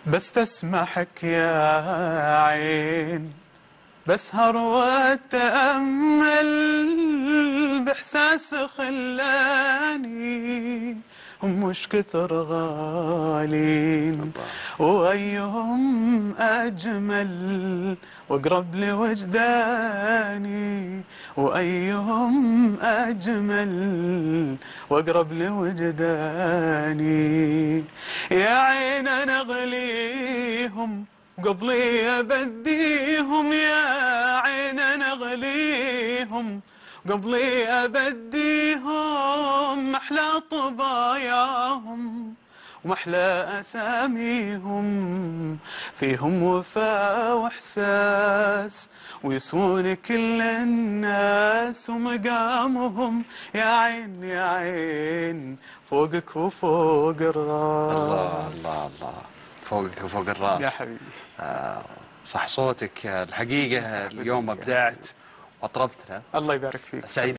بس تسمحك يا عين بسهر واتأمل بإحساس خلاني هم مش كثر غالين وأيهم أجمل وأقرب لوجداني وأيهم أجمل وأقرب لوجداني يا عين أنا أغليهم قبلي أبديهم يا عين أنا أغليهم قبلي أبديهم محلى طباياهم ومحلى أساميهم فيهم وفاء وإحساس ويسوون كل الناس ومقامهم يا عين يا عين فوقك وفوق الراس. الله الله الله، فوقك وفوق الراس يا حبيبي. صح صوتك الحقيقة اليوم أبدعت وأطربتنا. الله يبارك فيك. سعيد.